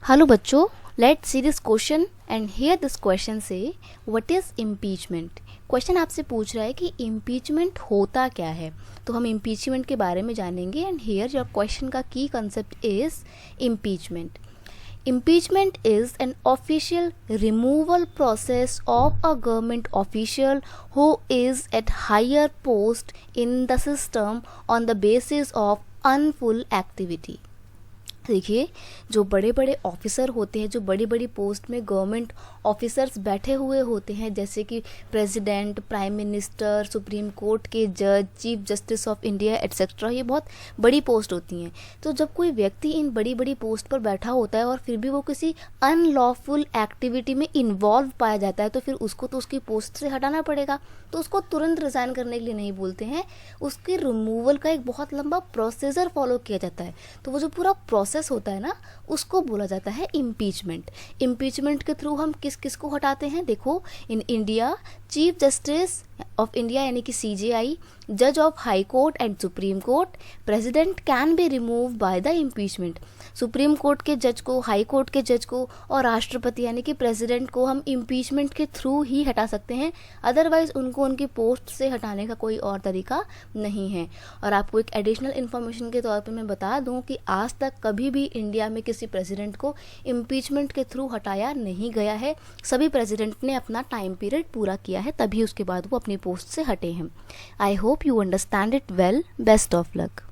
Hello बच्चों, let's see this question and here this question से what is impeachment. Question आपसे पूछ रहा है कि इम्पीचमेंट होता क्या है। तो हम इम्पीचमेंट के बारे में जानेंगे एंड हियर योर क्वेश्चन का की concept is impeachment. Impeachment is an official removal process of a government official who is at higher post in the system on the basis of unfull activity. देखिए, जो बड़े बड़े officer होते हैं, जो बड़ी बड़ी पोस्ट में गवर्नमेंट ऑफिसर्स बैठे हुए होते हैं, जैसे कि president, prime minister, supreme court के जज, chief justice of India etcetera, ये बहुत बड़ी पोस्ट होती हैं. तो जब कोई व्यक्ति इन बड़ी बड़ी पोस्ट पर बैठा होता है और फिर भी वो किसी अनलॉफुल एक्टिविटी में इन्वॉल्व पाया जाता है, तो फिर उसको तो उसकी पोस्ट से हटाना पड़ेगा. तो उसको तुरंत रिज़ाइन करने के लिए नहीं बोलते हैं, उसके रिमूवल का एक बहुत लंबा प्रोसीजर फॉलो किया जाता है. तो वो जो पूरा प्रोसेस होता है ना, उसको बोला जाता है इम्पीचमेंट. इम्पीचमेंट के थ्रू हम किस किस को हटाते हैं. देखो, in India chief justice of India यानी कि CJI, जज of high court and supreme court, president can be remove by the impeachment. Supreme court के जज को, हाई कोर्ट के जज को और राष्ट्रपति यानी कि प्रेसिडेंट को हम इम्पीचमेंट के थ्रू ही हटा सकते हैं. अदरवाइज उनको उनकी पोस्ट से हटाने का कोई और तरीका नहीं है. और आपको एक एडिशनल इन्फॉर्मेशन के तौर पर मैं बता दूं कि आज तक कभी भी इंडिया में किसी प्रेसिडेंट को इम्पीचमेंट के थ्रू हटाया नहीं गया है. सभी प्रेसिडेंट ने अपना टाइम पीरियड पूरा किया है, तभी उसके बाद वो अपनी पोस्ट से हटे हैं. I hope you understand it well. Best of luck.